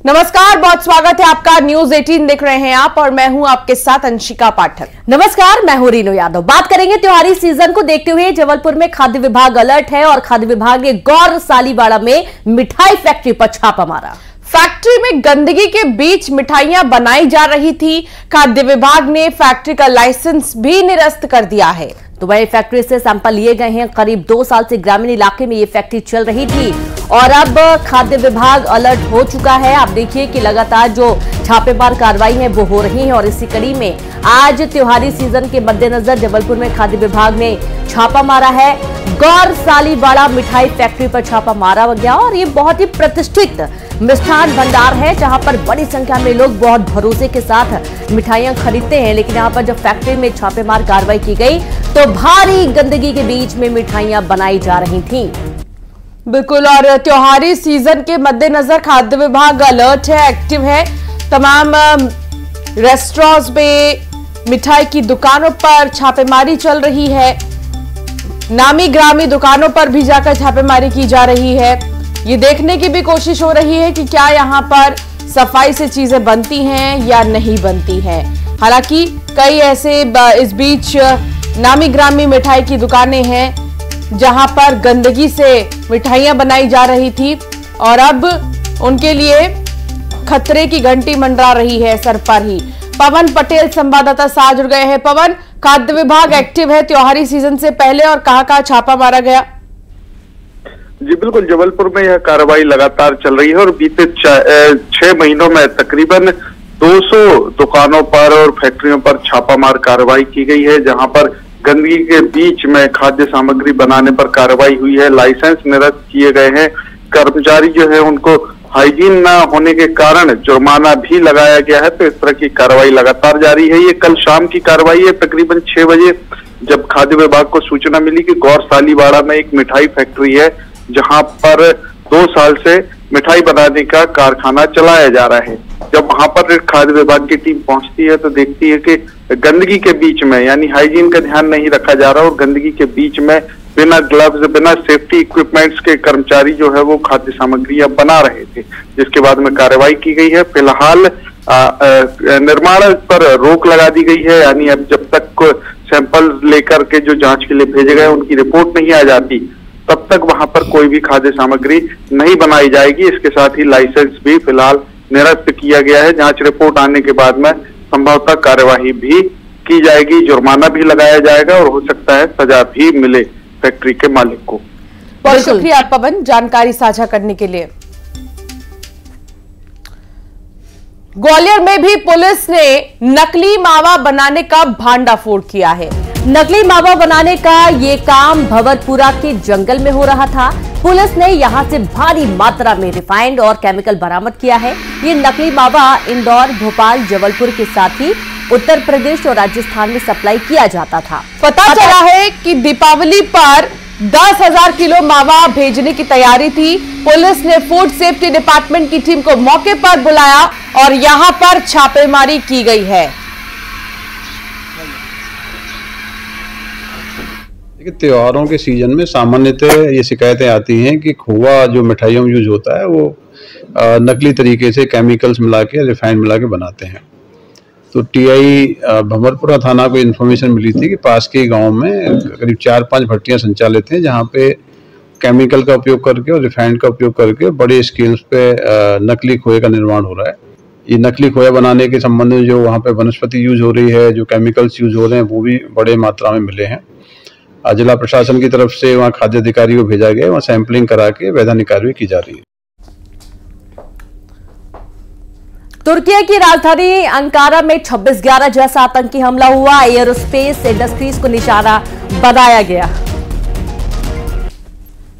नमस्कार, बहुत स्वागत है आपका। न्यूज 18 देख रहे हैं आप और मैं हूं आपके साथ अंशिका पाठक। नमस्कार, मैं हूं रीनू यादव। बात करेंगे त्योहारी सीजन को देखते हुए जबलपुर में खाद्य विभाग अलर्ट है और खाद्य विभाग ने गौर सालीवाड़ा में मिठाई फैक्ट्री पर छापा मारा। फैक्ट्री में गंदगी के बीच मिठाइयां बनाई जा रही थी। खाद्य विभाग ने फैक्ट्री का लाइसेंस भी निरस्त कर दिया है। तो वही फैक्ट्री से सैंपल लिए गए हैं। करीब 2 साल से ग्रामीण इलाके में ये फैक्ट्री चल रही थी और अब खाद्य विभाग अलर्ट हो चुका है। आप देखिए कि लगातार जो छापेमार कार्रवाई है वो हो रही है और इसी कड़ी में आज त्योहारी सीजन के मद्देनजर जबलपुर में खाद्य विभाग ने छापा मारा है। गौर सालीवाड़ा मिठाई फैक्ट्री पर छापा मारा गया और ये बहुत ही प्रतिष्ठित मिष्ठान भंडार है जहां पर बड़ी संख्या में लोग बहुत भरोसे के साथ मिठाइयां खरीदते हैं। लेकिन यहां पर जब फैक्ट्री में छापेमार कार्रवाई की गई तो भारी गंदगी के बीच में मिठाइयां बनाई जा रही थी। बिल्कुल, और त्योहारी सीजन के मद्देनजर खाद्य विभाग अलर्ट है, एक्टिव है। तमाम रेस्टोरेंट्स में मिठाई की दुकानों पर छापेमारी चल रही है। नामी ग्रामी दुकानों पर भी जाकर छापेमारी की जा रही है। ये देखने की भी कोशिश हो रही है कि क्या यहाँ पर सफाई से चीजें बनती हैं या नहीं बनती हैं। हालांकि कई ऐसे इस बीच नामी ग्रामी मिठाई की दुकानें हैं जहां पर गंदगी से मिठाइयां बनाई जा रही थी और अब उनके लिए खतरे की घंटी मंडरा रही है सर पर ही। पवन पटेल संवाददाता साथ जुड़ गए हैं। पवन, खाद्य विभाग एक्टिव है त्योहारी सीजन से पहले और कहां-कहां छापा मारा गया? जी बिल्कुल, जबलपुर में यह कार्रवाई लगातार चल रही है और बीते 6 महीनों में तकरीबन 200 दुकानों पर और फैक्ट्रियों पर छापामार कार्रवाई की गई है, जहां पर गंदगी के बीच में खाद्य सामग्री बनाने पर कार्रवाई हुई है। लाइसेंस निरस्त किए गए हैं। कर्मचारी जो है उनको हाइजीन न होने के कारण जुर्माना भी लगाया गया है। तो इस तरह की कार्रवाई लगातार जारी है। ये कल शाम की कार्रवाई है, तकरीबन 6 बजे जब खाद्य विभाग को सूचना मिली कि गौर सालीवाड़ा में एक मिठाई फैक्ट्री है जहां पर 2 साल से मिठाई बनाने का कारखाना चलाया जा रहा है। जब वहां पर खाद्य विभाग की टीम पहुंचती है तो देखती है कि गंदगी के बीच में, यानी हाइजीन का ध्यान नहीं रखा जा रहा और गंदगी के बीच में बिना ग्लव्स, बिना सेफ्टी इक्विपमेंट्स के कर्मचारी जो है वो खाद्य सामग्रियां बना रहे थे, जिसके बाद में कार्रवाई की गई है। फिलहाल निर्माण पर रोक लगा दी गई है, यानी अब जब तक सैंपल लेकर के जो जांच के लिए भेजे गए उनकी रिपोर्ट नहीं आ जाती तब तक वहां पर कोई भी खाद्य सामग्री नहीं बनाई जाएगी। इसके साथ ही लाइसेंस भी फिलहाल निरस्त किया गया है। जांच रिपोर्ट आने के बाद में संभवतः कार्यवाही भी की जाएगी, जुर्माना भी लगाया जाएगा और हो सकता है सजा भी मिले फैक्ट्री के मालिक को। बहुत शुक्रिया पवन जानकारी साझा करने के लिए। ग्वालियर में भी पुलिस ने नकली मावा बनाने का भांडाफोड़ किया है। नकली मावा बनाने का ये काम भंवरपुरा के जंगल में हो रहा था। पुलिस ने यहां से भारी मात्रा में रिफाइंड और केमिकल बरामद किया है। ये नकली मावा इंदौर, भोपाल, जबलपुर के साथ ही उत्तर प्रदेश और राजस्थान में सप्लाई किया जाता था। पता चला है कि दीपावली पर 10,000 किलो मावा भेजने की तैयारी थी। पुलिस ने फूड सेफ्टी डिपार्टमेंट की टीम को मौके पर बुलाया और यहां पर छापेमारी की गई है। त्योहारों के सीजन में सामान्यतः ये शिकायतें आती हैं कि खोवा जो मिठाइयों में यूज होता है वो नकली तरीके से केमिकल्स मिला के, रिफाइंड मिला के बनाते हैं। तो टीआई भंवरपुरा थाना को इन्फॉर्मेशन मिली थी कि पास के गांव में करीब 4-5 भट्टियां संचालित हैं जहां पे केमिकल का उपयोग करके और रिफाइंड का उपयोग करके बड़े स्केल्स पे नकली खोए का निर्माण हो रहा है। ये नकली खोया बनाने के संबंध में जो वहाँ पे वनस्पति यूज हो रही है, जो केमिकल्स यूज हो रहे हैं, वो भी बड़े मात्रा में मिले हैं। जिला प्रशासन की तरफ से वहाँ खाद्य अधिकारी को भेजा गया, वहाँ सैंपलिंग करा के वैधानिक कार्रवाई की जा रही है। तुर्की की राजधानी अंकारा में 26/11 जैसा आतंकी हमला हुआ। एयरोस्पेस इंडस्ट्रीज को निशाना बनाया गया।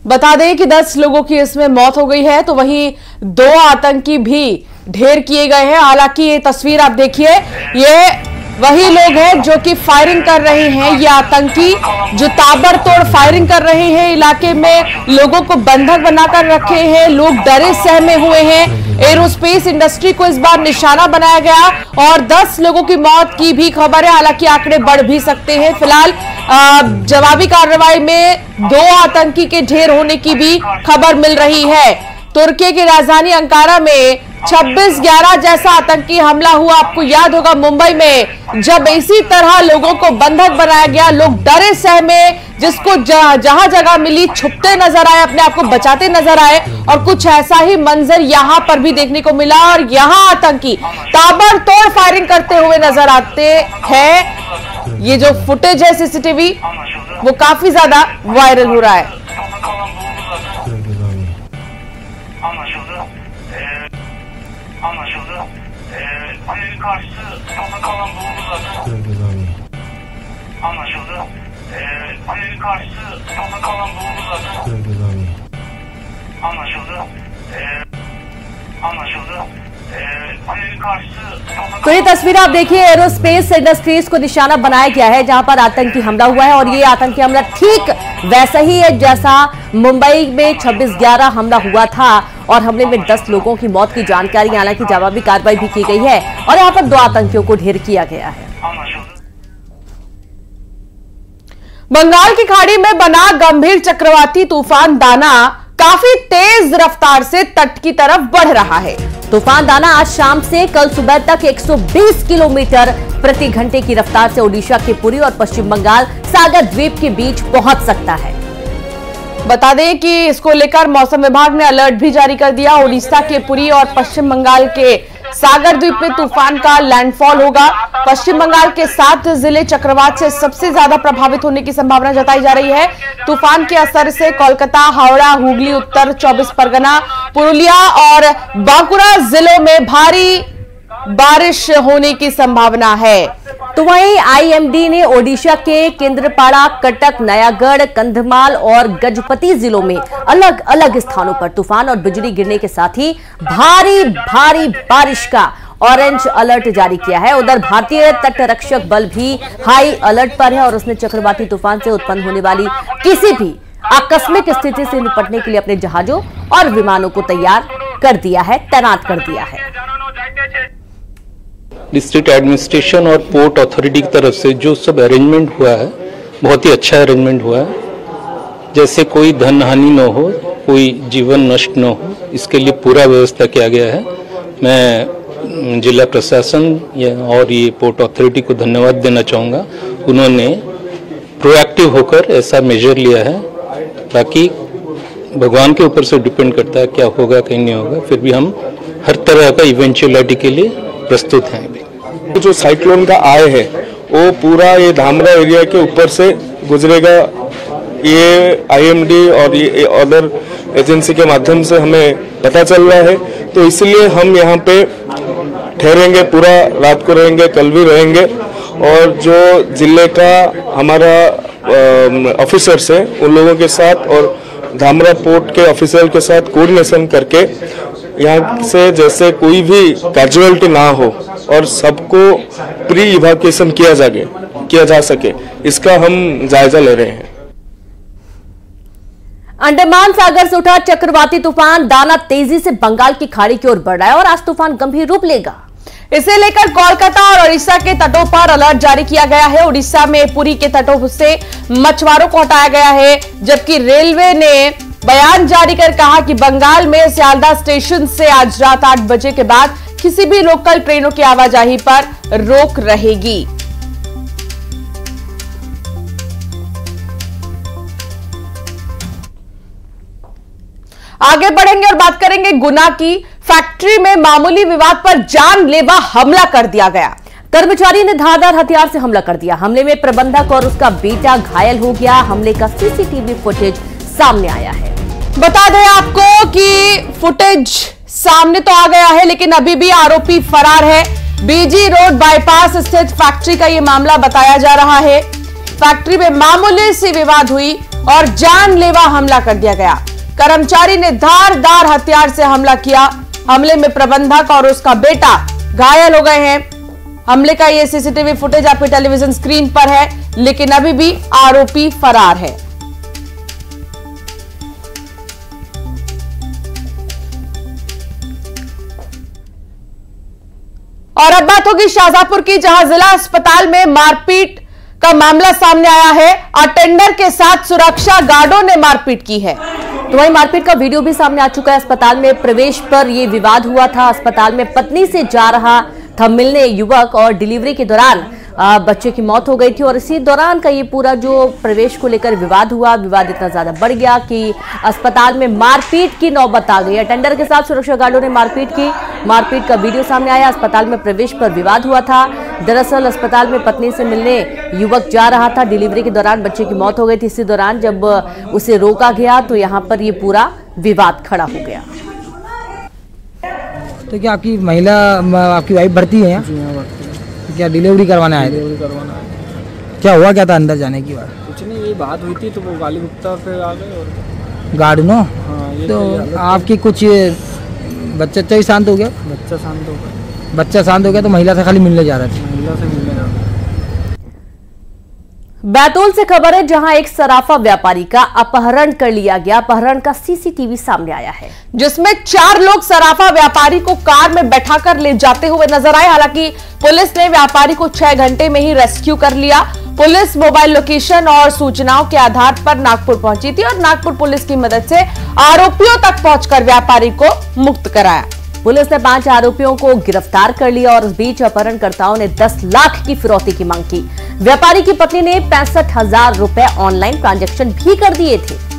बता दें कि 10 लोगों की इसमें मौत हो गई है तो वहीं 2 आतंकी भी ढेर किए गए हैं। हालांकि ये तस्वीर आप देखिए, ये वही लोग हैं जो कि फायरिंग कर रहे हैं। ये आतंकी जो ताबड़तोड़ फायरिंग कर रहे हैं, इलाके में लोगों को बंधक बनाकर रखे हैं, लोग डरे सहमे हुए हैं। एरोस्पेस इंडस्ट्री को इस बार निशाना बनाया गया और 10 लोगों की मौत की भी खबर है। हालांकि आंकड़े बढ़ भी सकते हैं। फिलहाल जवाबी कार्रवाई में 2 आतंकी के ढेर होने की भी खबर मिल रही है। तुर्की की राजधानी अंकारा में 26/11 जैसा आतंकी हमला हुआ, आपको याद होगा मुंबई में जब इसी तरह लोगों को बंधक बनाया गया, लोग डरे सहमे, जिसको जहां जगह मिली छुपते नजर आए, अपने आप को बचाते नजर आए, और कुछ ऐसा ही मंजर यहां पर भी देखने को मिला। और यहां आतंकी ताबड़तोड़ फायरिंग करते हुए नजर आते हैं। ये जो फुटेज है सीसीटीवी वो काफी ज्यादा वायरल हो रहा है। तो ये तस्वीर आप देखिए, एरोस्पेस इंडस्ट्रीज को निशाना बनाया गया है जहां पर आतंकी हमला हुआ है। और ये आतंकी हमला ठीक वैसा ही है जैसा मुंबई में 26/11 हमला हुआ था, और हमले में 10 लोगों की मौत की जानकारी, हालांकि जवाबी कार्रवाई भी की गई है और यहां पर 2 आतंकियों को ढेर किया गया है। बंगाल की खाड़ी में बना गंभीर चक्रवाती तूफान दाना काफी तेज रफ्तार से तट की तरफ बढ़ रहा है। तूफान दाना आज शाम से कल सुबह तक 120 किलोमीटर प्रति घंटे की रफ्तार से ओडिशा के पुरी और पश्चिम बंगाल सागर द्वीप के बीच पहुंच सकता है। बता दें कि इसको लेकर मौसम विभाग ने अलर्ट भी जारी कर दिया। ओडिशा के पुरी और पश्चिम बंगाल के सागर द्वीप में तूफान का लैंडफॉल होगा। पश्चिम बंगाल के 7 जिले चक्रवात से सबसे ज्यादा प्रभावित होने की संभावना जताई जा रही है। तूफान के असर से कोलकाता, हावड़ा, हुगली, उत्तर 24 परगना, पुरुलिया और बांकुड़ा जिलों में भारी बारिश होने की संभावना है। तो वहीं आईएमडी ने ओडिशा के केंद्रपाड़ा, कटक, नयागढ़, कंधमाल और गजपति जिलों में अलग अलग स्थानों पर तूफान और बिजली गिरने के साथ ही भारी बारिश का ऑरेंज अलर्ट जारी किया है। उधर भारतीय तटरक्षक बल भी हाई अलर्ट पर है और उसने चक्रवाती तूफान से उत्पन्न होने वाली किसी भी आकस्मिक स्थिति से निपटने के लिए अपने जहाजों और विमानों को तैयार कर दिया है, तैनात कर दिया है। डिस्ट्रिक्ट एडमिनिस्ट्रेशन और पोर्ट अथॉरिटी की तरफ से जो सब अरेंजमेंट हुआ है, बहुत ही अच्छा अरेंजमेंट हुआ है। जैसे कोई धन हानि न हो, कोई जीवन नष्ट न हो, इसके लिए पूरा व्यवस्था किया गया है। मैं जिला प्रशासन और ये पोर्ट अथॉरिटी को धन्यवाद देना चाहूँगा। उन्होंने प्रोएक्टिव होकर ऐसा मेजर लिया है। बाकी भगवान के ऊपर से डिपेंड करता है क्या होगा कहीं नहीं होगा, फिर भी हम हर तरह का इवेंचुअलिटी के लिए प्रस्तुत हैं। जो साइक्लोन का आय है वो पूरा ये धामरा एरिया के ऊपर से गुजरेगा। ये आईएमडी और ये अदर एजेंसी के माध्यम से हमें पता चल रहा है, तो इसलिए हम यहाँ पे ठहरेंगे, पूरा रात को रहेंगे, कल भी रहेंगे। और जो जिले का हमारा ऑफिसर्स है उन लोगों के साथ और धामरा पोर्ट के ऑफिसर के साथ कोऑर्डिनेशन करके यहाँ से जैसे कोई भी कैजुअलिटी ना हो और सबको प्री इवैक्यूएशन किया जा सके, इसका हम जायजा ले रहे हैं। अंडमान सागर से उठा चक्रवाती तूफान दाना तेजी से बंगाल की खाड़ी की ओर बढ़ रहा है और आज तूफान गंभीर रूप लेगा। इसे लेकर कोलकाता और ओडिशा के तटों पर अलर्ट जारी किया गया है। ओडिशा में पुरी के तटों से मछुआरों को हटाया गया है, जबकि रेलवे ने बयान जारी कर कहा कि बंगाल में सियालदा स्टेशन से आज रात 8 बजे के बाद किसी भी लोकल ट्रेनों की आवाजाही पर रोक रहेगी। आगे बढ़ेंगे और बात करेंगे गुना की। फैक्ट्री में मामूली विवाद पर जानलेवा हमला कर दिया गया। कर्मचारी ने धारदार हथियार से हमला कर दिया। हमले में प्रबंधक और उसका बेटा घायल हो गया। हमले का सीसीटीवी फुटेज सामने आया है। बता दें आपको कि फुटेज सामने तो आ गया है, लेकिन अभी भी आरोपी फरार है। बीजी रोड बाईपास स्थित फैक्ट्री का यह मामला बताया जा रहा है। फैक्ट्री में मामूली सी विवाद हुई और जानलेवा हमला कर दिया गया। कर्मचारी ने धारदार हथियार से हमला किया। हमले में प्रबंधक और उसका बेटा घायल हो गए हैं। हमले का यह सीसीटीवी फुटेज आपके टेलीविजन स्क्रीन पर है, लेकिन अभी भी आरोपी फरार है। और अब बात होगी शाहजहांपुर की, जहां जिला अस्पताल में मारपीट का मामला सामने आया है। अटेंडर के साथ सुरक्षा गार्डों ने मारपीट की है। तो वहीं मारपीट का वीडियो भी सामने आ चुका है। अस्पताल में प्रवेश पर यह विवाद हुआ था। अस्पताल में पत्नी से जा रहा था मिलने युवक और डिलीवरी के दौरान बच्चे की मौत हो गई थी और इसी दौरान का ये पूरा जो प्रवेश को लेकर विवाद हुआ, विवाद इतना ज्यादा बढ़ गया कि अस्पताल में मारपीट की नौबत आ गई। अटेंडर के साथ सुरक्षा गार्डों ने मारपीट की। मारपीट का वीडियो सामने आया। अस्पताल में प्रवेश पर विवाद हुआ था। दरअसल अस्पताल में पत्नी से मिलने युवक जा रहा था। डिलीवरी के दौरान बच्चे की मौत हो गई थी। इसी दौरान जब उसे रोका गया तो यहाँ पर ये पूरा विवाद खड़ा हो गया। तो क्या आपकी महिला, आपकी वाइफ भर्ती है? तो क्या डिलीवरी करवाने आए थे? डिलीवरी करवाना है। क्या हुआ क्या था अंदर जाने की बात? कुछ नहीं, ये बात हुई थी तो वो गाली गुप्ता फिर आ गए और गार्ड नो। हाँ, ये तो आपकी कुछ बच्चा ही शांत हो गया? बच्चा शांत हो गया। बच्चा शांत हो गया तो महिला से खाली मिलने जा रहा था? महिला से मिलने जा रहा। बैतूल से खबर है जहां एक सराफा व्यापारी का अपहरण कर लिया गया। अपहरण का सीसीटीवी सामने आया है जिसमें 4 लोग सराफा व्यापारी को कार में बैठाकर ले जाते हुए नजर आए। हालांकि पुलिस ने व्यापारी को 6 घंटे में ही रेस्क्यू कर लिया। पुलिस मोबाइल लोकेशन और सूचनाओं के आधार पर नागपुर पहुंची थी और नागपुर पुलिस की मदद से आरोपियों तक पहुंचकर व्यापारी को मुक्त कराया। पुलिस ने 5 आरोपियों को गिरफ्तार कर लिया और इस बीच अपहरणकर्ताओं ने 10 लाख की फिरौती की मांग की। व्यापारी की पत्नी ने 65,000 रुपए ऑनलाइन ट्रांजैक्शन भी कर दिए थे।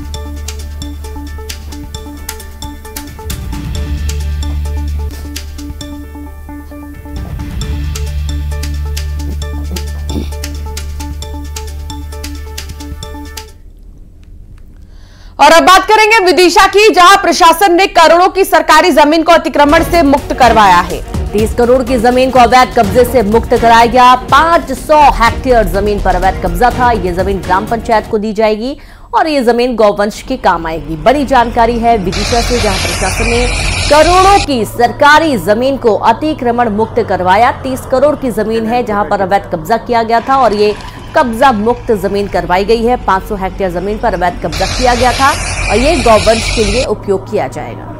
और अब बात करेंगे विदिशा की, जहां प्रशासन ने करोड़ों की सरकारी जमीन को अतिक्रमण से मुक्त करवाया है। 30 करोड़ की जमीन को अवैध कब्जे से मुक्त कराया गया। 500 हेक्टेयर जमीन पर अवैध कब्जा था। ये जमीन ग्राम पंचायत को दी जाएगी और ये जमीन गौवंश के काम आएगी। बड़ी जानकारी है विदिशा से, जहां प्रशासन ने करोड़ों की सरकारी जमीन को अतिक्रमण मुक्त करवाया। 30 करोड़ की जमीन है जहां पर अवैध कब्जा किया गया था और ये कब्जा मुक्त जमीन करवाई गई है। 500 हेक्टेयर जमीन पर अवैध कब्जा किया गया था और ये गौवंश के लिए उपयोग किया जाएगा।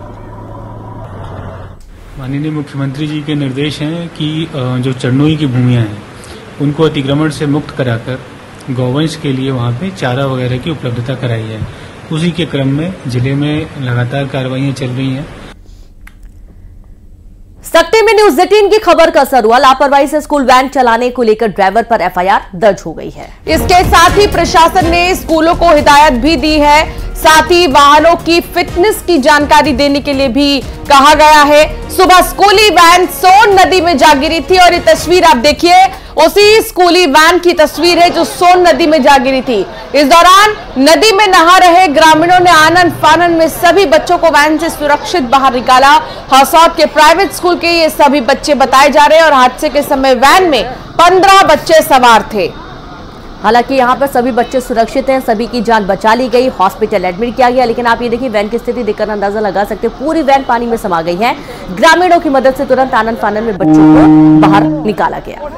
माननीय मुख्यमंत्री जी के निर्देश हैं कि जो चरनोई की भूमियां हैं उनको अतिक्रमण से मुक्त कराकर गौवंश के लिए वहां पे चारा वगैरह की उपलब्धता कराई है। उसी के क्रम में जिले में लगातार कार्रवाइयां चल रही हैं। सत्ते में न्यूज 18 की खबर का असर हुआ। लापरवाही से स्कूल वैन चलाने को लेकर ड्राइवर पर एफआईआर दर्ज हो गई है। इसके साथ ही प्रशासन ने स्कूलों को हिदायत भी दी है। साथ ही वाहनों की फिटनेस की जानकारी देने के लिए भी कहा गया है। सुबह स्कूली वैन सोन नदी में जा गिरी थी और ये तस्वीर आप देखिए, उसी स्कूली वैन की तस्वीर है जो सोन नदी में जा गिरी थी। इस दौरान नदी में नहा रहे ग्रामीणों ने आनंद फानन में सभी बच्चों को वैन से सुरक्षित बाहर निकाला। हसौद के प्राइवेट स्कूल के ये सभी बच्चे बताए जा रहे हैं और हादसे के समय वैन में 15 बच्चे सवार थे। हालांकि यहाँ पर सभी बच्चे सुरक्षित हैं, सभी की जान बचा ली गई, हॉस्पिटल एडमिट किया गया। लेकिन आप ये देखिए वैन की स्थिति देखकर अंदाजा लगा सकते हैं, पूरी वैन पानी में समा गई है। ग्रामीणों की मदद से तुरंत आनंद फानन में बच्चों को बाहर निकाला गया।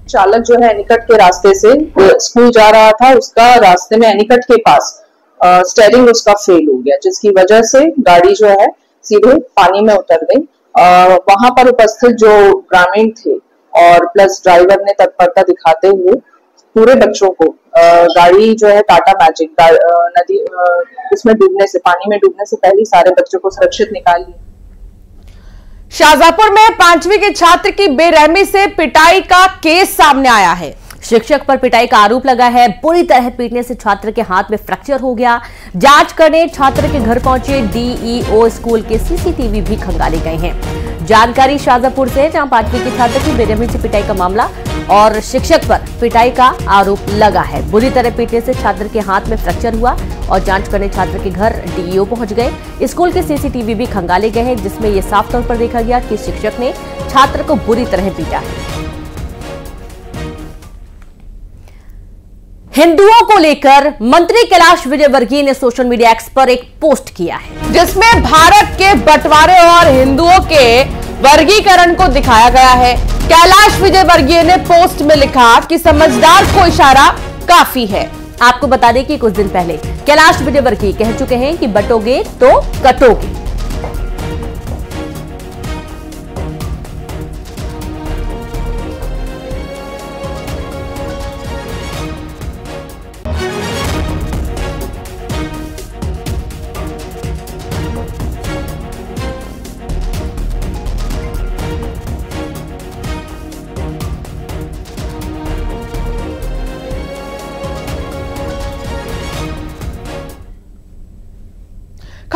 चालक जो है एनीकट के रास्ते से स्कूल जा रहा था, उसका रास्ते में एनीकट के पास स्टीयरिंग उसका फेल हो गया, जिसकी वजह से गाड़ी जो है सीधे पानी में उतर गई। वहां पर उपस्थित जो ग्रामीण थे और प्लस ड्राइवर ने तत्परता दिखाते हुए पूरे बच्चों को गाड़ी जो है टाटा मैजिक नदी उसमें डूबने से, पानी में डूबने से पहले सारे बच्चों को सुरक्षित निकाल लिया। शाहजहांपुर में 5वीं के छात्र की बेरहमी से पिटाई का केस सामने आया है। शिक्षक पर पिटाई का आरोप लगा है। बुरी तरह पीटने से छात्र के हाथ में फ्रैक्चर हो गया। जांच करने छात्र के घर पहुंचे डीईओ स्कूल के सीसीटीवी भी खंगाले गए हैं। जानकारी शाहजहांपुर से, जहां 5वीं के छात्र की बेरहमी से पिटाई का मामला और शिक्षक पर पिटाई का आरोप लगा है। बुरी तरह पीटने से छात्र के हाथ में फ्रैक्चर हुआ और जांच करने छात्र के घर डीईओ पहुंच गए। स्कूल के सीसीटीवी भी खंगाले गए हैं, जिसमें यह साफ तौर पर देखा गया कि शिक्षक ने छात्र को बुरी तरह पीटा है। हिंदुओं को लेकर मंत्री कैलाश विजयवर्गीय ने सोशल मीडिया एक्स पर एक पोस्ट किया है, जिसमें भारत के बंटवारे और हिंदुओं के वर्गीकरण को दिखाया गया है। कैलाश विजयवर्गीय ने पोस्ट में लिखा कि समझदार को इशारा काफी है। आपको बता दें कि कुछ दिन पहले कैलाश विजयवर्गीय कह चुके हैं कि बटोगे तो कटोगे।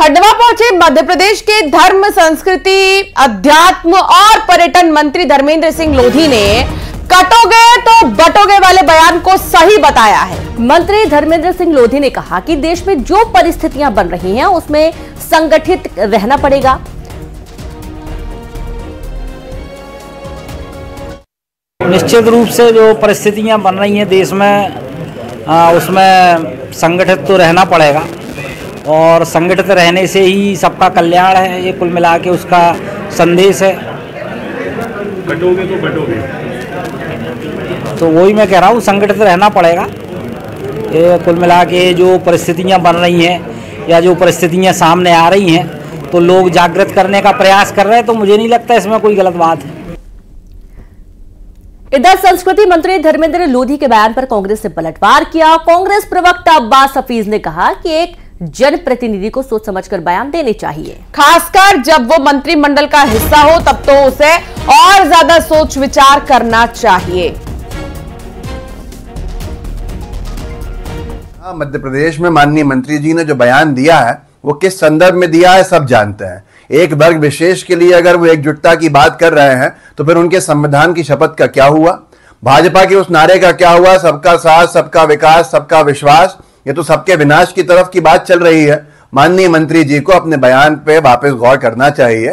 खंडवा पहुंचे मध्य प्रदेश के धर्म, संस्कृति, अध्यात्म और पर्यटन मंत्री धर्मेंद्र सिंह लोधी ने कटोगे तो बटोगे वाले बयान को सही बताया है। मंत्री धर्मेंद्र सिंह लोधी ने कहा कि देश में जो परिस्थितियां बन रही हैं उसमें संगठित रहना पड़ेगा। निश्चित रूप से जो परिस्थितियां बन रही हैं देश में उसमें संगठित तो रहना पड़ेगा और संगठित रहने से ही सबका कल्याण है, ये कुल मिला के उसका संदेश है। कटोगे तो बटोगे, तो वही मैं कह रहा हूँ, संगठित रहना पड़ेगा। ये कुल मिला के जो परिस्थितियां बन रही हैं या जो परिस्थितियां सामने आ रही हैं तो लोग जागृत करने का प्रयास कर रहे हैं, तो मुझे नहीं लगता इसमें कोई गलत बात है। इधर संस्कृति मंत्री धर्मेंद्र लोधी के बयान पर कांग्रेस ने पलटवार किया। कांग्रेस प्रवक्ता अब्बास हफीज ने कहा कि एक जनप्रतिनिधि को सोच समझकर बयान देने चाहिए, खासकर जब वो मंत्रिमंडल का हिस्सा हो, तब तो उसे और ज्यादा सोच विचार करना चाहिए। मध्य प्रदेश में माननीय मंत्री जी ने जो बयान दिया है वो किस संदर्भ में दिया है सब जानते हैं। एक वर्ग विशेष के लिए अगर वो एकजुटता की बात कर रहे हैं तो फिर उनके संविधान की शपथ का क्या हुआ, भाजपा के उस नारे का क्या हुआ, सबका साथ, सबका विकास, सबका विश्वास। ये तो सबके विनाश की तरफ की बात चल रही है। माननीय मंत्री जी को अपने बयान पे वापस गौर करना चाहिए।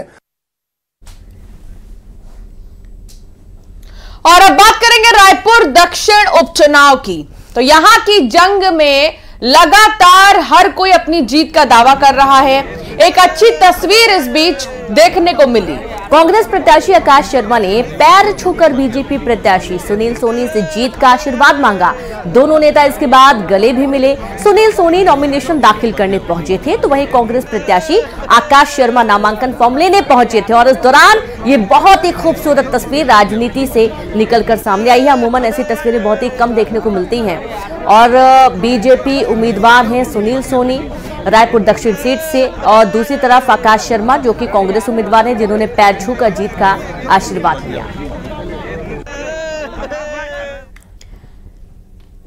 और अब बात करेंगे रायपुर दक्षिण उपचुनाव की। तो यहां की जंग में लगातार हर कोई अपनी जीत का दावा कर रहा है। एक अच्छी तस्वीर इस बीच देखने को मिली। कांग्रेस प्रत्याशी आकाश शर्मा ने पैर छूकर बीजेपी प्रत्याशी सुनील सोनी से जीत का आशीर्वाद मांगा। दोनों नेता इसके बाद गले भी मिले। सुनील सोनी नॉमिनेशन दाखिल करने पहुंचे थे, तो वहीं कांग्रेस प्रत्याशी आकाश शर्मा नामांकन फॉर्म लेने पहुंचे थे। और इस दौरान ये बहुत ही खूबसूरत तस्वीर राजनीति से निकलकर सामने आई है। अमूमन ऐसी तस्वीरें बहुत ही कम देखने को मिलती हैं। और बीजेपी उम्मीदवार हैं सुनील सोनी रायपुर दक्षिण सीट से, और दूसरी तरफ आकाश शर्मा जो कि कांग्रेस उम्मीदवार हैं, जिन्होंने पैर छूकर जीत का आशीर्वाद लिया।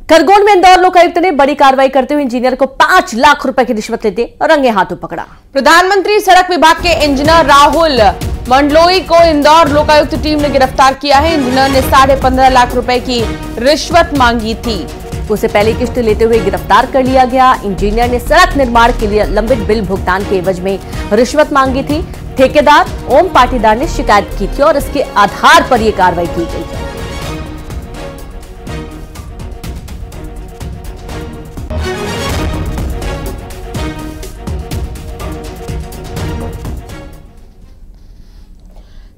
खरगोन में इंदौर लोकायुक्त ने बड़ी कार्रवाई करते हुए इंजीनियर को 5 लाख रुपए की रिश्वत लेते रंगे हाथों पकड़ा। प्रधानमंत्री सड़क विभाग के इंजीनियर राहुल मंडलोई को इंदौर लोकायुक्त टीम ने गिरफ्तार किया है। इंजीनियर ने 15.5 लाख रुपए की रिश्वत मांगी थी। उसे पहली किस्त लेते हुए गिरफ्तार कर लिया गया। इंजीनियर ने सड़क निर्माण के लिए लंबित बिल भुगतान के एवज में रिश्वत मांगी थी। ठेकेदार ओम पाटीदार ने शिकायत की थी और इसके आधार पर यह कार्रवाई की गई है।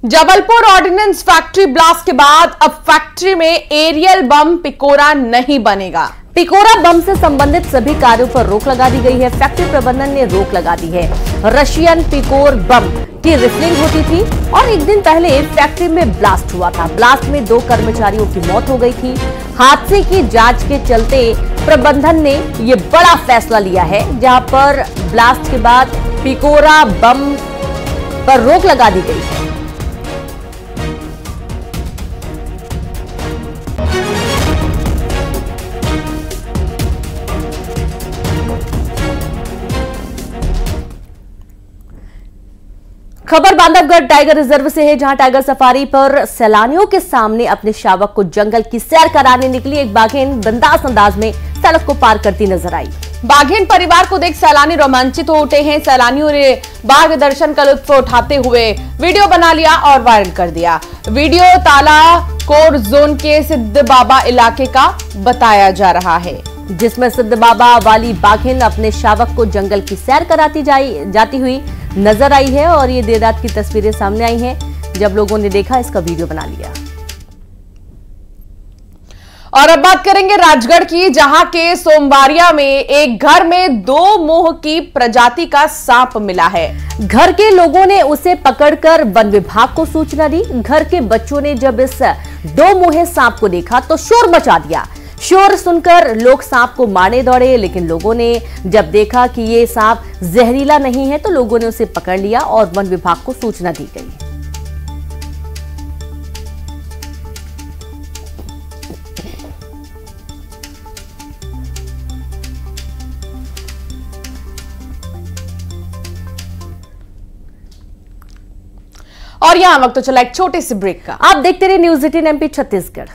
जबलपुर ऑर्डिनेंस फैक्ट्री ब्लास्ट के बाद अब फैक्ट्री में एरियल बम पिकोरा नहीं बनेगा। पिकोरा बम से संबंधित सभी कार्यों पर रोक लगा दी गई है। फैक्ट्री प्रबंधन ने रोक लगा दी है। रशियन पिकोर बम की रिफिलिंग होती थी और एक दिन पहले फैक्ट्री में ब्लास्ट हुआ था। ब्लास्ट में 2 कर्मचारियों की मौत हो गई थी। हादसे की जांच के चलते प्रबंधन ने ये बड़ा फैसला लिया है, जहां पर ब्लास्ट के बाद पिकोरा बम पर रोक लगा दी गई है। खबर बांधवगढ़ टाइगर रिजर्व से है, जहां टाइगर सफारी पर सैलानियों के सामने अपने शावक को जंगल की सैर कराने निकली एक बाघिन बिंदास अंदाज में सड़क को पार करती नजर आई। बाघिन परिवार को देख सैलानी रोमांचित हो उठे हैं। सैलानियों ने बाघ दर्शन का लुत्फ उठाते हुए वीडियो बना लिया और वायरल कर दिया। वीडियो ताला कोर जोन के सिद्ध बाबा इलाके का बताया जा रहा है, जिसमें सिद्ध बाबा वाली बाघिन अपने शावक को जंगल की सैर कराती जाती हुई नजर आई है। और ये देर रात की तस्वीरें सामने आई हैं, जब लोगों ने देखा इसका वीडियो बना लिया। और अब बात करेंगे राजगढ़ की, जहां के सोमवारिया में एक घर में 2 मुंह की प्रजाति का सांप मिला है। घर के लोगों ने उसे पकड़कर वन विभाग को सूचना दी। घर के बच्चों ने जब इस 2 मुंहे सांप को देखा तो शोर मचा दिया। शोर सुनकर लोग सांप को मारने दौड़े, लेकिन लोगों ने जब देखा कि ये सांप जहरीला नहीं है तो लोगों ने उसे पकड़ लिया और वन विभाग को सूचना दी गई। और यहाँ वक्त तो चला एक छोटे से ब्रेक का। आप देखते रहे न्यूज़ 18 MP छत्तीसगढ़।